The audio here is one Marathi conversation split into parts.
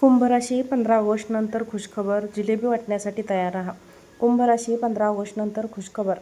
कुंभ राशी 15 ऑगस्ट नंतर खुशखबर, जिलेबी वाटण्यासाठी तयार राहा. कुंभ राशी 15 ऑगस्ट नंतर खुशखबर.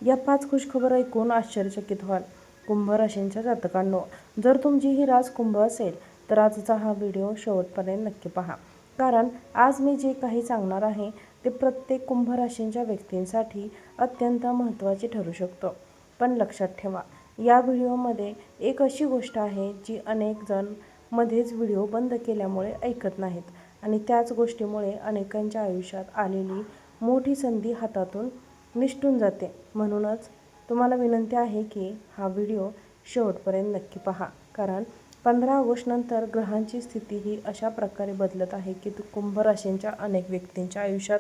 या 5 खुशखबर ऐकून आश्चर्यचकित व्हाल. कुंभ राशींच्या जातकांनो, जर तुमची ही रास कुंभ असेल तर आजचा हा व्हिडिओ शेवटपर्यंत नक्की पहा. कारण आज मी जे काही सांगणार आहे ते प्रत्येक कुंभ राशींच्या व्यक्तींसाठी अत्यंत महत्त्वाचे ठरू शकतो. पण लक्षात ठेवा, या व्हिडिओमध्ये एक अशी गोष्ट आहे जी अनेक जण मध्येच व्हिडिओ बंद केल्यामुळे ऐकत नाहीत आणि त्याच गोष्टीमुळे अनेकांच्या आयुष्यात आलेली मोठी संधी हातातून निसटून जाते. म्हणूनच तुम्हाला विनंती आहे की हा व्हिडिओ शेवटपर्यंत नक्की पहा. कारण 15 ऑगस्ट नंतर ग्रहांची स्थिती ही अशा प्रकारे बदलत आहे की कुंभ राशींच्या अनेक व्यक्तींच्या आयुष्यात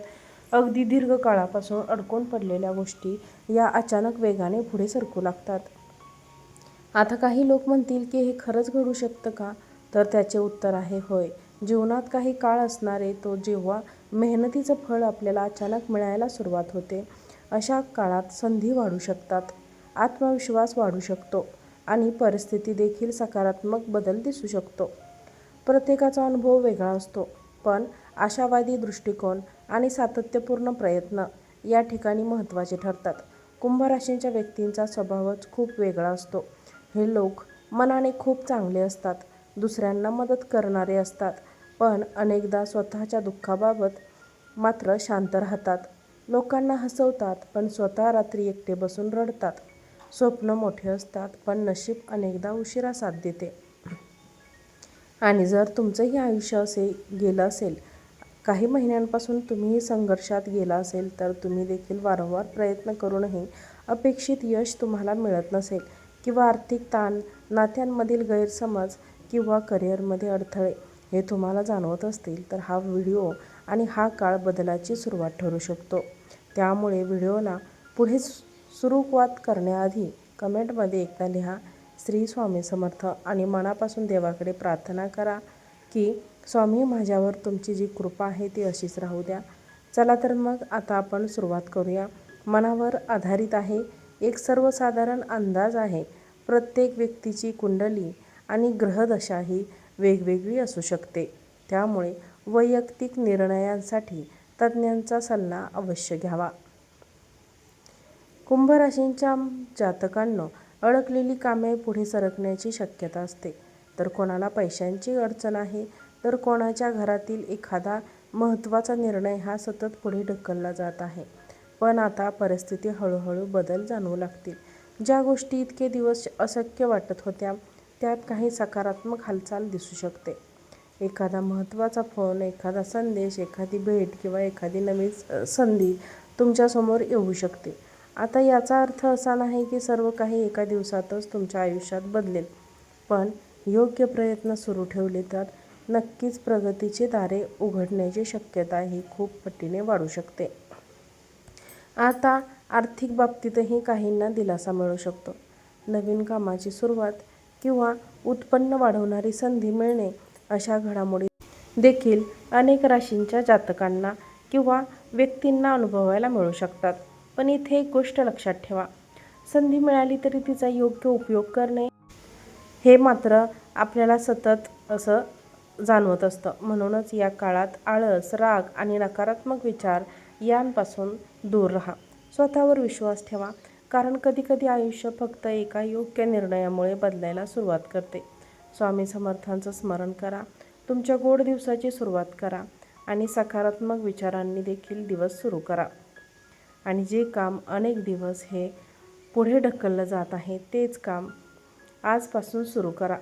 अगदी दीर्घ काळापासून अडकून पडलेल्या गोष्टी या अचानक वेगाने पुढे सरकू लागतात. आता काही लोक म्हणतील की हे खरंच घडू शकतं का? तर त्याचे उत्तर आहे होय. जीवनात काही काळ असणारे तो जेव्हा मेहनतीचं फळ आपल्याला अचानक मिळायला सुरुवात होते, अशा काळात संधी वाढू शकतात, आत्मविश्वास वाढू शकतो आणि परिस्थिती देखील सकारात्मक बदल दिसू शकतो. प्रत्येकाचा अनुभव वेगळा असतो, पण आशावादी दृष्टिकोन आणि सातत्यपूर्ण प्रयत्न या ठिकाणी महत्त्वाचे ठरतात. कुंभ राशींच्या व्यक्तींचा स्वभावच खूप वेगळा असतो. हे लोक मनाने खूप चांगले असतात, दुसऱ्यांना मदत करणारे असतात, पण अनेकदा स्वतःच्या दुःखाबाबत मात्र शांत राहतात. लोकांना हसवतात, पण स्वतः रात्री एकटे बसून रडतात. स्वप्न मोठे असतात, पण नशीब अनेकदा उशिरा साथ देते. आणि जर तुमचंही आयुष्य असे गेलं असेल, काही महिन्यांपासून तुम्हीही संघर्षात गेला असेल, तर तुम्ही देखील वारंवार प्रयत्न करूनही अपेक्षित यश तुम्हाला मिळत नसेल किंवा आर्थिक ताण, नात्यांमधील गैरसमज किंवा करिअरमध्ये अडथळे हे तुम्हाला जाणवत असतील, तर हा व्हिडिओ आणि हा काळ बदलाची सुरुवात ठरू शकतो. त्यामुळे व्हिडिओला पुढे सुरुवात करण्याआधी कमेंटमध्ये एकदा लिहा, श्री स्वामी समर्थ, आणि मनापासून देवाकडे प्रार्थना करा की स्वामी, माझ्यावर तुमची जी कृपा आहे ती अशीच राहू द्या. चला तर मग आता आपण सुरुवात करूया. मनावर आधारित आहे, एक सर्वसाधारण अंदाज आहे. प्रत्येक व्यक्तीची कुंडली आणि ग्रहदशा ही वेगवेगळी असू शकते. त्यामुळे वैयक्तिक निर्णयांसाठी तज्ज्ञांचा सल्ला अवश्य घ्यावा. कुंभ राशींच्या जातकांनो, अडकलेली कामे पुढे सरकण्याची शक्यता असते, तर कोणाला पैशांची अडचण आहे, तर कोणाच्या घरातील एखादा महत्त्वाचा निर्णय हा सतत पुढे ढकलला जात आहे. पण आता परिस्थिती हळूहळू बदल जाणवू लागतील. ज्या गोष्टी इतके दिवस अशक्य वाटत होत्या, त्यात काही सकारात्मक हालचाल दिसू शकते. एखादा महत्त्वाचा फोन, एखादा संदेश, एखादी भेट किंवा एखादी नवीन संधी तुमच्यासमोर येऊ शकते. आता याचा अर्थ असा नाही की सर्व काही एका दिवसातच तुमच्या आयुष्यात बदलेल, पण योग्य प्रयत्न सुरू ठेवले तर नक्कीच प्रगतीची दारे उघडण्याची शक्यता ही खूप पटीने वाढू शकते. आता आर्थिक बाबतीतही काहींना दिलासा मिळू शकतो. नवीन कामाची सुरुवात किंवा उत्पन्न वाढवणारी संधी मिळणे अशा घडामोडी देखील अनेक राशींच्या जातकांना किंवा व्यक्तींना अनुभवायला मिळू शकतात. पण इथे एक गोष्ट लक्षात ठेवा, संधी मिळाली तरी तिचा योग्य उपयोग करणे हे मात्र आपल्याला सतत असं जाणवत असतं. म्हणूनच या काळात आळस, राग आणि नकारात्मक विचार यांपासून दूर राहा. स्वतःवर विश्वास ठेवा, कारण कधीकधी आयुष्य फक्त एका योग्य निर्णयामुळे बदलायला सुरुवात करते. स्वामी समर्थांचं स्मरण करा, तुमच्या गोड दिवसाची सुरुवात करा आणि सकारात्मक विचारांनी देखील दिवस सुरू करा. आणि जे काम अनेक दिवस हे पुढे ढकललं जात आहे, तेच काम आजपासून सुरू करा.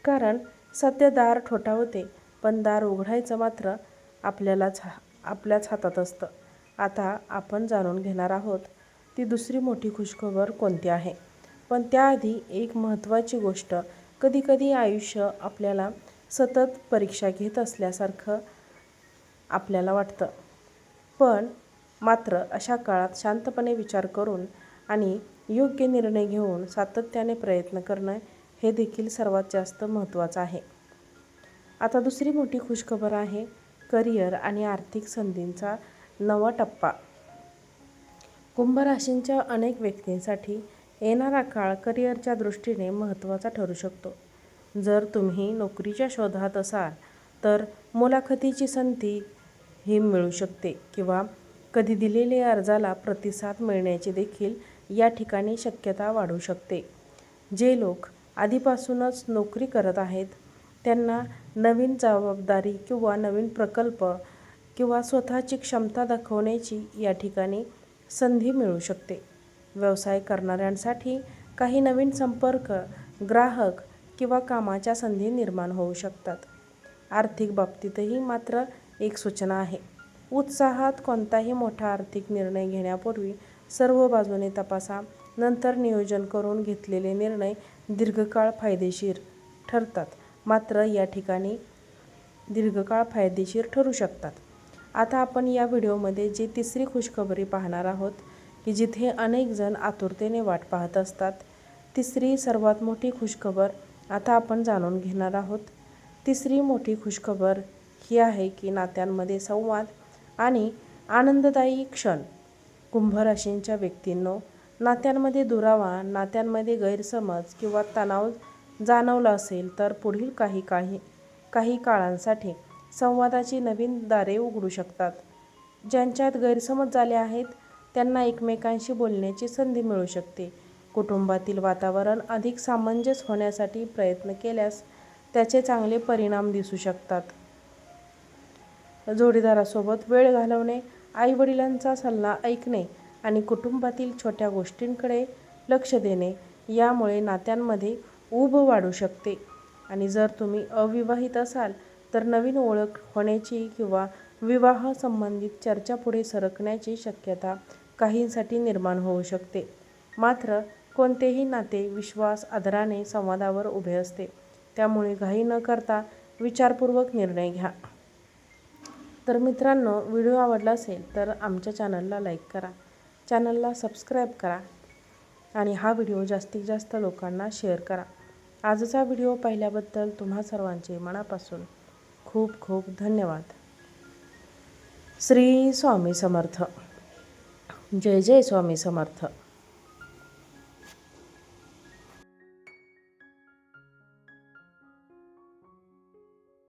कारण सध्या दार ठोठावते, पण दार उघडायचं मात्र आपल्याच हातात असतं. आता आपण जाणून घेणार आहोत ती दुसरी मोठी खुशखबर कोणती आहे. पण त्याआधी एक महत्त्वाची गोष्ट, कधीकधी आयुष्य आपल्याला सतत परीक्षा घेत असल्यासारखं आपल्याला वाटतं. पण मात्र अशा काळात शांतपणे विचार करून आणि योग्य निर्णय घेऊन सातत्याने प्रयत्न करणं हे देखील सर्वात जास्त महत्त्वाचं आहे. आता दुसरी मोठी खुशखबर आहे करिअर आणि आर्थिक संधींचा नवा टप्पा. कुंभ राशींच्या अनेक व्यक्तींसाठी येणारा काळ करिअरच्या दृष्टीने महत्त्वाचा ठरू शकतो. जर तुम्ही नोकरीच्या शोधात असाल तर मुलाखतीची संधी ही मिळू शकते किंवा कधी दिलेल्या अर्जाला प्रतिसाद मिळण्याची देखील या ठिकाणी शक्यता वाढू शकते. जे लोक आधीपासूनच नोकरी करत आहेत त्यांना नवीन जबाबदारी किंवा नवीन प्रकल्प किंवा स्वतःची क्षमता दाखवण्याची या ठिकाणी संधी मिळू शकते. व्यवसाय करणाऱ्यांसाठी काही नवीन संपर्क, ग्राहक किंवा कामाच्या संधी निर्माण होऊ शकतात. आर्थिक बाबतीतही मात्र एक सूचना आहे. उत्साहात कोणताही मोठा आर्थिक निर्णय घेण्यापूर्वी सर्व बाजूने तपासा. नंतर नियोजन करून घेतलेले निर्णय दीर्घकाळ फायदेशीर ठरतात. मात्र या ठिकाणी दीर्घकाळ फायदेशीर ठरू शकतात. आता आपण या व्हिडिओमध्ये जी तिसरी खुशखबरी पाहणार आहोत की जिथे अनेक जण आतुरतेने वाट पाहत असतात. तिसरी सर्वात मोठी खुशखबर आता आपण जाणून घेणार आहोत. तिसरी मोठी खुशखबर ही आहे की नात्यांमध्ये संवाद आणि आनंददायी क्षण. कुंभ राशींच्या व्यक्तींनो, नात्यांमध्ये दुरावा, नात्यांमध्ये गैरसमज किंवा तणाव जाणवला असेल तर पुढील काही काळांसाठी संवादाची नवीन दारे उघडू शकतात. ज्यांच्यात गैरसमज झाले आहेत त्यांना एकमेकांशी बोलण्याची संधी मिळू शकते. कुटुंबातील वातावरण अधिक सामंजस्य होण्यासाठी प्रयत्न केल्यास त्याचे चांगले परिणाम दिसू शकतात. जोडीदारासोबत वेळ घालवणे, आईवडिलांचा सल्ला ऐकणे आणि कुटुंबातील छोट्या गोष्टींकडे लक्ष देणे यामुळे नात्यांमध्ये ऊब वाढू शकते. आणि जर तुम्ही अविवाहित असाल तर नवीन ओळख होण्याची किंवा विवाह संबंधित चर्चा पुढे सरकण्याची शक्यता काहींसाठी निर्माण होऊ शकते. मात्र कोणतेही नाते विश्वास, आदराने, संवादावर उभे असते. त्यामुळे घाई न करता विचारपूर्वक निर्णय घ्या. तर मित्रांनो, व्हिडिओ आवडला असेल तर आमच्या चॅनलला लाईक करा, चॅनलला सबस्क्राईब करा आणि हा व्हिडिओ जास्तीत जास्त लोकांना शेअर करा. आजचा व्हिडिओ पाहिल्याबद्दल तुम्हा सर्वांचे मनापासून खूप खूप धन्यवाद. श्री स्वामी समर्थ. जय जय स्वामी समर्थ.